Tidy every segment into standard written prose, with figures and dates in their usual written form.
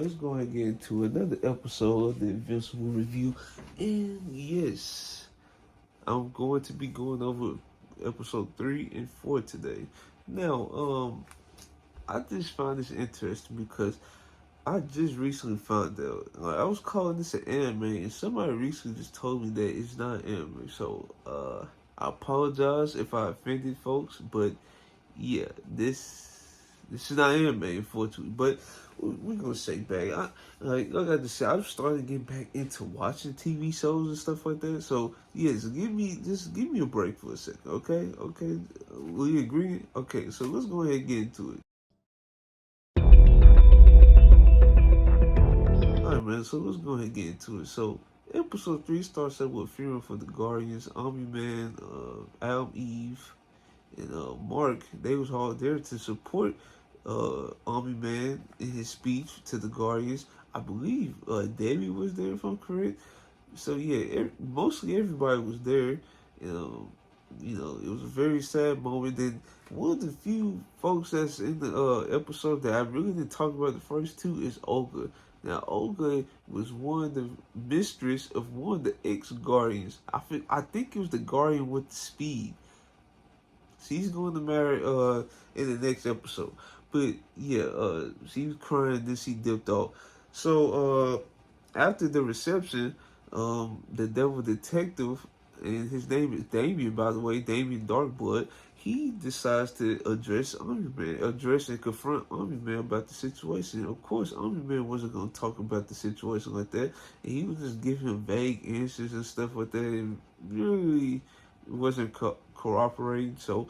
Let's go ahead and get into another episode of the Invincible review. And yes, I'm going to be going over episode 3 and 4 today. Now, I just found this interesting because I just recently found out. Like, I was calling this an anime, and somebody recently just told me that it's not anime. So, I apologize if I offended folks, but yeah, this is not anime, unfortunately. But we're gonna say back. Like I just said, I've started getting back into watching TV shows and stuff like that. So yes, give me a break for a second, okay? Okay, we agree? Okay, so let's go ahead and get into it. All right, man. So let's go ahead and get into it. So episode 3 starts out with Fury for the Guardians, Omni Man, Adam Eve, and Mark. They was all there to support Army Man in his speech to the Guardians. I believe Debbie was there, if I'm correct. So yeah, mostly everybody was there. It was a very sad moment. And one of the few folks that's in the episode that I really didn't talk about the first two is Olga. Now, Olga was one of the mistress of one of the ex-Guardians. I think it was the Guardian with the speed. She's going to marry in the next episode. But yeah, she was crying, then she dipped off. So after the reception, the devil detective, and his name is Damien, by the way, Damien Darkblood, he decides to address Omni Man, address and confront Omni Man about the situation. Of course, Omni Man wasn't going to talk about the situation like that. And he was just giving him vague answers and stuff like that. And really wasn't cooperating. So,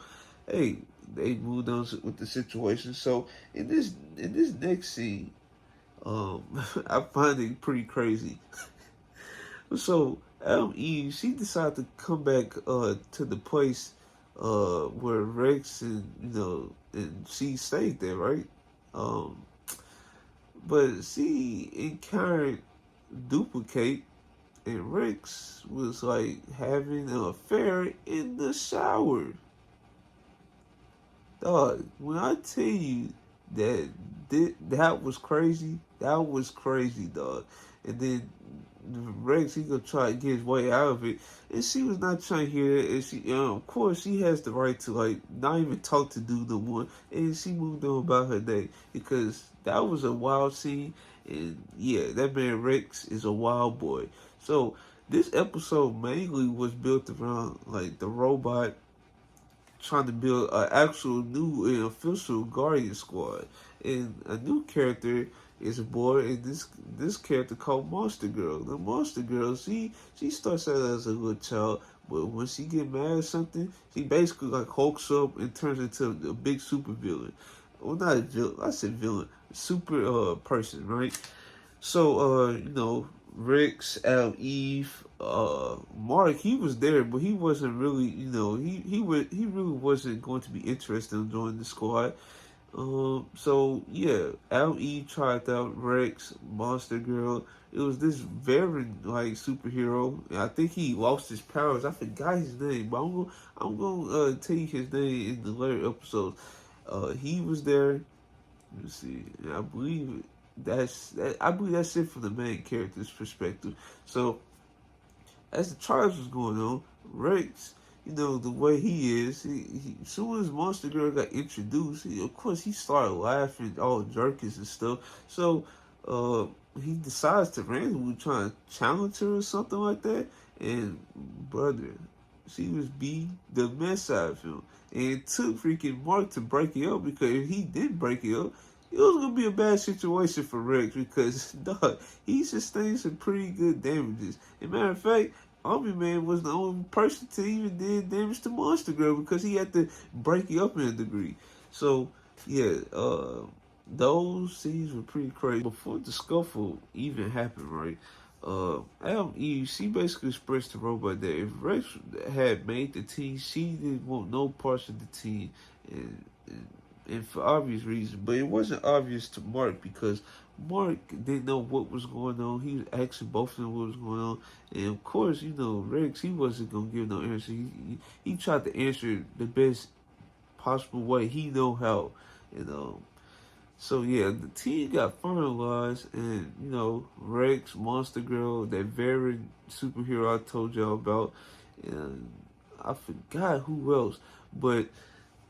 hey, they moved on with the situation. So in this next scene, I find it pretty crazy. So Eve, she decided to come back to the place where Rex and she stayed there, right? Um, but she encountered Duplicate, and Rex was like having an affair in the shower. Dog, when I tell you that was crazy, that was crazy, dog. And then Rex, he gonna try to get his way out of it, and she was not trying to hear it. And of course, she has the right to like not even talk to dude no more, and she moved on about her day because that was a wild scene. And yeah, that man Rex is a wild boy. So this episode mainly was built around like the robot trying to build an actual new and official Guardian squad. And a new character is aboard, and this character called Monster Girl. The Monster Girl, she starts out as a little child, but when she get mad at something, she basically like hulks up and turns into a big super villain. Well, not a villain. I said villain. Super person, right? So, Rex, Al, Eve, Mark, he was there, but he wasn't really, he really wasn't going to be interested in joining the squad. So yeah, Al, Eve tried out Rex, Monster Girl. It was this very like superhero. And I think he lost his powers. I forgot his name, but I'm gonna tell you his name in the later episodes. He was there. Let me see. And I believe that's it from the main character's perspective. So as the trials was going on, Rex, the way he is, as soon as Monster Girl got introduced, of course he started laughing, all jerkies and stuff. So uh, he decides to randomly try and challenge her or something like that. And brother, she was beating the mess out of him. And it took freaking Mark to break it up, because if he did break it up, it was gonna be a bad situation for Rex, because dog, he sustained some pretty good damages. As a matter of fact, Omni Man was the only person to even did damage to Monster Girl, because he had to break it up in a degree. So yeah, those scenes were pretty crazy. Before the scuffle even happened, right? Adam Eve, she basically expressed to Robot that if Rex had made the team, she didn't want no parts of the team, and for obvious reasons. But it wasn't obvious to Mark, because Mark didn't know what was going on. He was asking both of them what was going on, and of course, Rex, he wasn't gonna give no answer. He tried to answer the best possible way he know how, you know. So yeah, the team got finalized, and Rex, Monster Girl, that very superhero I told y'all about, and I forgot who else, but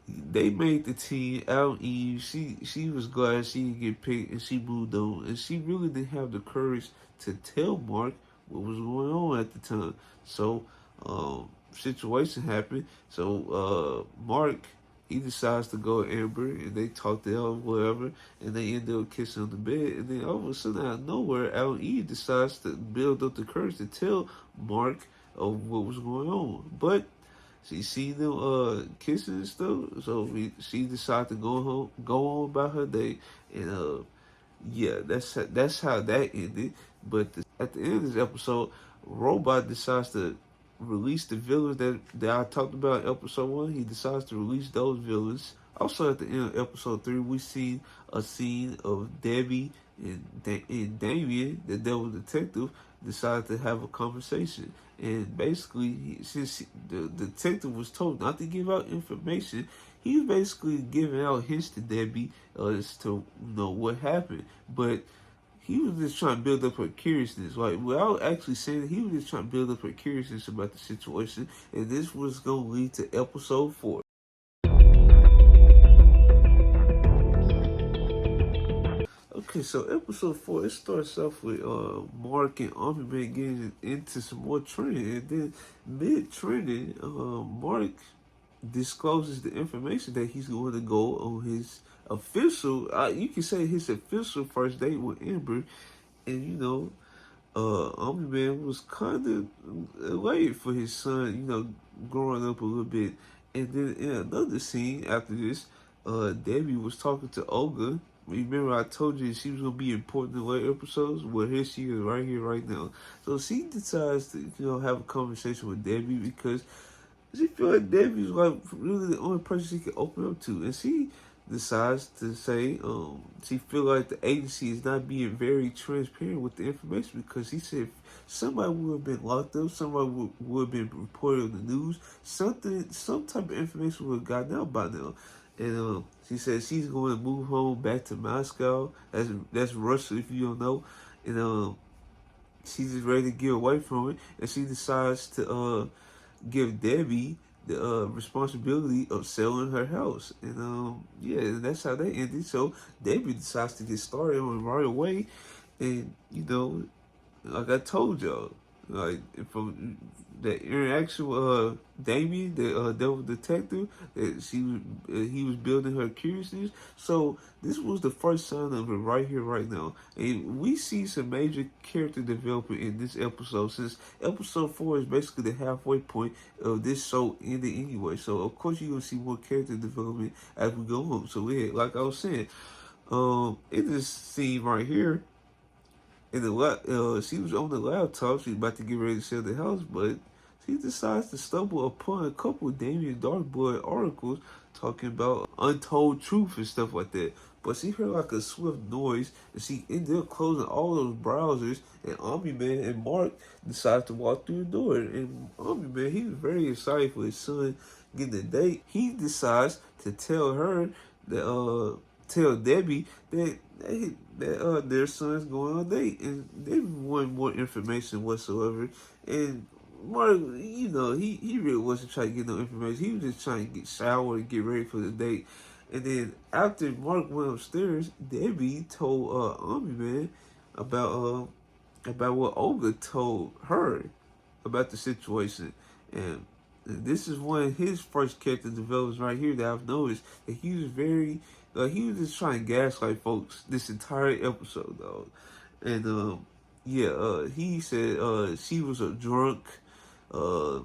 they made the team. Out Eve, she was glad she didn't get picked, and she moved on, and she really didn't have the courage to tell Mark what was going on at the time. So, situation happened. So, Mark, he decides to go with Amber, and they talk to her, whatever, and they end up kissing on the bed. And then all of a sudden, out of nowhere, Al Eve decides to build up the courage to tell Mark of what was going on. But she seen them kissing and stuff, so she decided to go home, go on about her day, and yeah, that's how that ended. But at the end of this episode, Robot decides to release the villains that I talked about in episode 1. He decides to release those villains. Also, at the end of episode 3, we see a scene of Debbie and Damien, the devil detective, decided to have a conversation. And basically, since the detective was told not to give out information, he was basically giving out hints to Debbie as to what happened. But he was just trying to build up her curiousness. Like, without actually saying it, he was just trying to build up her curiousness about the situation. And this was going to lead to episode 4. Okay, so episode 4, it starts off with Mark and Army Man getting into some more training. And then mid-training, Mark discloses the information that he's going to go on his official, you can say his official first date with Amber. And Army Man was kind of late for his son, growing up a little bit. And then in another scene after this, Debbie was talking to Olga. Remember, I told you she was gonna be important in later episodes. Well, here she is, right here, right now. So she decides to, have a conversation with Debbie because she feel like Debbie's like really the only person she can open up to, and she decides to say she feel like the agency is not being very transparent with the information because he said somebody would have been locked up, somebody would have been reported on the news, some type of information would have gotten out by now. And she said she's going to move home back to Moscow. That's Russia, if you don't know. And she's just ready to get away from it, and she decides to give Debbie the responsibility of selling her house. And yeah, that's how they ended. So Debbie decides to get started on it right away. And like I told y'all, like from the interaction with Damien, the devil detective, that he was building her curiousness. So this was the first sign of it right here, right now, and we see some major character development in this episode. Since episode 4 is basically the halfway point of this show ending anyway, so of course you're gonna see more character development as we go on. So yeah, like I was saying, in this scene right here, she was on the laptop. She was about to get ready to sell the house, but she decides to stumble upon a couple of Damien Darkblood articles talking about untold truth and stuff like that. But she heard like a swift noise, and she ended up closing all those browsers. And Omni Man and Mark decided to walk through the door. And Omni Man, he was very excited for his son getting a date. He decides to tell her that tell Debbie that their son's going on a date, and they wanted more information whatsoever. And Mark, he really wasn't trying to get no information. He was just trying to get showered and get ready for the date. And then after Mark went upstairs, Debbie told Omni Man about what Olga told her about the situation. And this is one of his first character developments right here that I've noticed that he was he was just trying to gaslight folks this entire episode, dog. And he said she was a drunk, uh,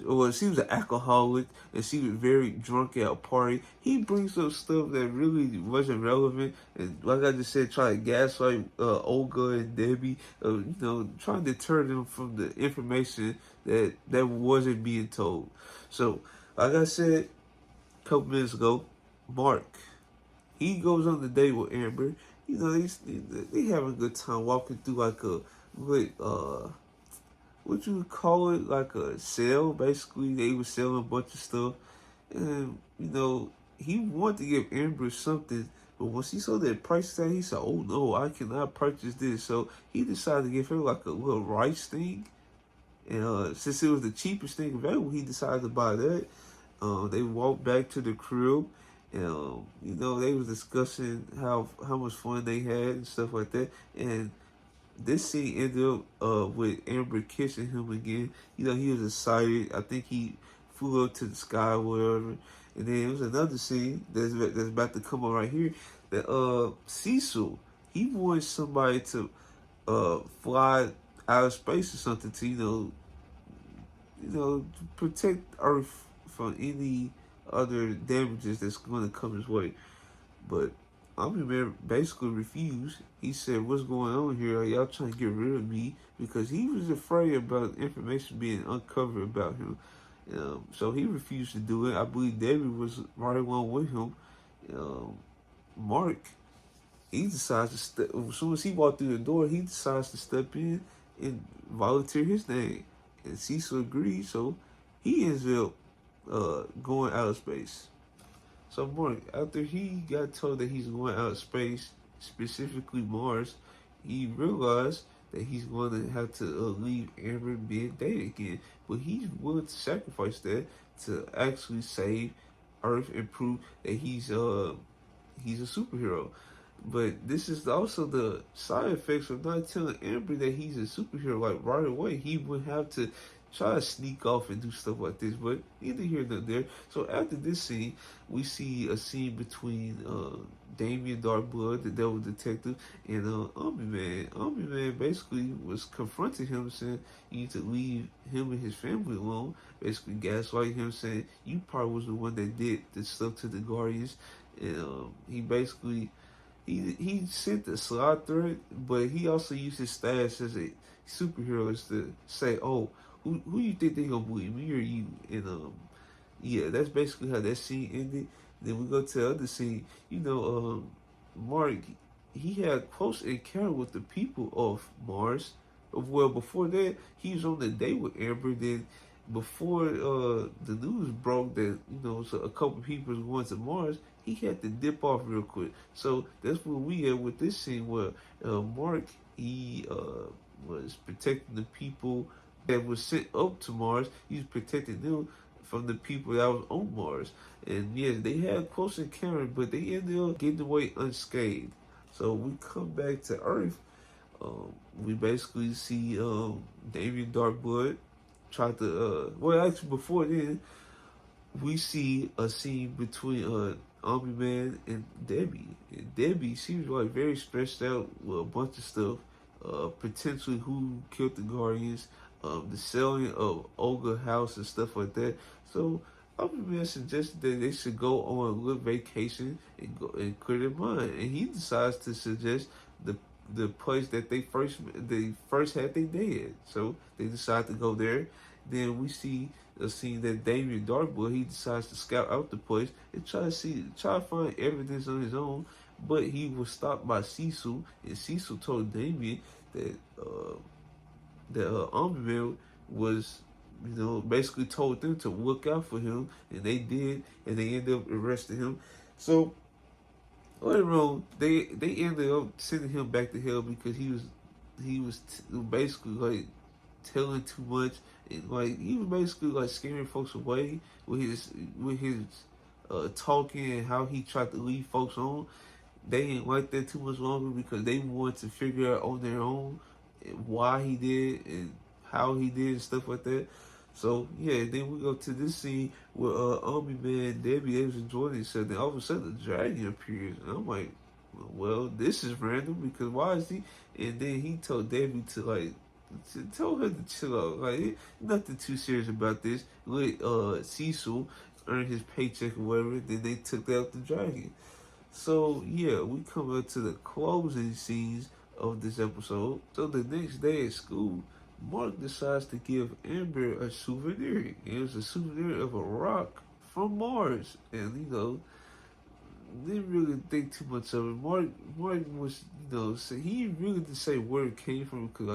well, she was an alcoholic, and she was very drunk at a party. He brings up stuff that really wasn't relevant, and like I just said, try to gaslight Olga and Debbie, trying to deter them from the information that wasn't being told. So, like I said a couple minutes ago, Mark, he goes on the date with Amber. They having a good time walking through like a good what you would call it, like a sale. Basically, they were selling a bunch of stuff, and he wanted to give Amber something But once he saw that price tag, he said, "Oh no, I cannot purchase this." So he decided to give her like a little rice thing, and since it was the cheapest thing available, he decided to buy that. They walked back to the crib, and they was discussing how much fun they had and stuff like that. And this scene ended up with Amber kissing him again. He was excited. I think he flew up to the sky or whatever. And then there was another scene that's about to come up right here. That Cecil, he wanted somebody to fly out of space or something to to protect Earth from any other damages that's going to come his way. But Omni Man basically refused. He said, "What's going on here? Are y'all trying to get rid of me?" Because he was afraid about information being uncovered about him. So he refused to do it. I believe David was right along with him. Um, Mark, he decides to step. As soon as he walked through the door, he decides to step in and volunteer his name. And Cecil agreed, so he ends up going out of space. So Mark, after he got told that he's going out of space, specifically Mars, he realized that he's going to have to leave Amber being dead again. But he's willing to sacrifice that to actually save Earth and prove that he's a superhero. But this is also the side effects of not telling Amber that he's a superhero like right away. He would have to try to sneak off and do stuff like this, but neither here nor there. So after this scene, we see a scene between Damien Darkblood, the Devil Detective, and Omni Man. Omni Man basically was confronting him, saying you need to leave him and his family alone. Basically gaslighting him, saying you probably was the one that did this stuff to the Guardians, and he basically he sent the slide threat, but he also used his status as a superhero to say, "Oh, who you think they gonna believe, me or you?" And yeah, that's basically how that scene ended. Then we go to the other scene. Mark, he had close encounter with the people of Mars. Well, before that, he was on the date with Amber. Then, before the news broke that so a couple people was going to Mars, he had to dip off real quick. So that's where we at with this scene where Mark he was protecting the people that was sent up to Mars. He was protecting them from the people that was on Mars. And yes, they had close encounter, but they ended up getting away unscathed. So we come back to Earth. We basically see Damien Darkblood try to well, actually before then we see a scene between Omni Man and Debbie. And Debbie, she was like very stressed out with a bunch of stuff. Potentially who killed the Guardians, the selling of Olga House and stuff like that. So Omni Man suggested that they should go on a little vacation and go and clear their mind. And he decides to suggest the place that they first had their day at. So they decide to go there. Then we see a scene that Damien Darkblood, he decides to scout out the place and try to find evidence on his own. But he was stopped by Cecil, and Cecil told Damien that Omni Man was, basically told them to look out for him, and they did, and they ended up arresting him. So later on, they ended up sending him back to hell because he was basically like telling too much, and like he was basically like scaring folks away with his talking and how he tried to lead folks on. They didn't like that too much longer because they wanted to figure out on their own why he did and how he did and stuff like that. So yeah, then we go to this scene where Omni Man and Debbie, they was enjoying each other. Then all of a sudden the dragon appears, and I'm like, well, this is random because why is he? And then he told Debbie to like tell her to chill out. Like nothing too serious about this. Let Cecil earn his paycheck or whatever. Then they took out the dragon. So yeah, we come up to the closing scenes of this episode. So the next day at school, Mark decides to give Amber a souvenir. It was a souvenir of a rock from Mars, and didn't really think too much of it. Mark was, he really didn't say where it came from because,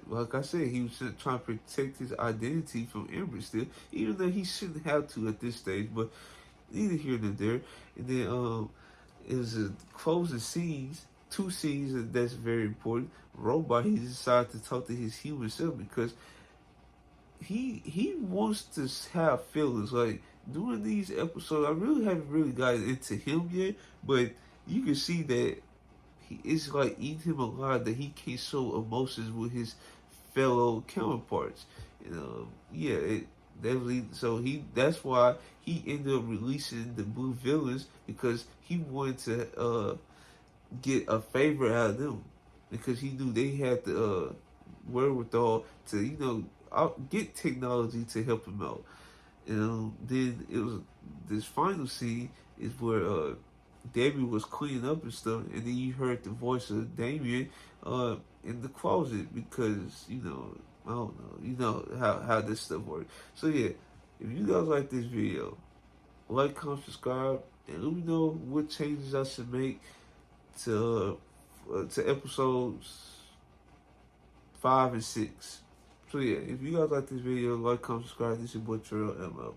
like I said, he was just trying to protect his identity from Amber still, even though he shouldn't have to at this stage. But neither here nor there. And then is a closing scenes, two scenes that's very important. Robot, he decided to talk to his human self because he wants to have feelings. Like during these episodes, I really haven't really gotten into him yet, but you can see that it's like eating him alive that he can't show emotions with his fellow counterparts. Yeah, it definitely. So that's why he ended up releasing the Blue Villains because he wanted to get a favor out of them because he knew they had the wherewithal to get technology to help him out. Then it was this final scene is where Damien was cleaning up and stuff, and then you heard the voice of Damien in the closet because I don't know, how this stuff works. So yeah, if you guys like this video, like, comment, subscribe, and let me know what changes I should make to episodes 5 and 6. So yeah, if you guys like this video, like, comment, subscribe. This is your boy Terrell M.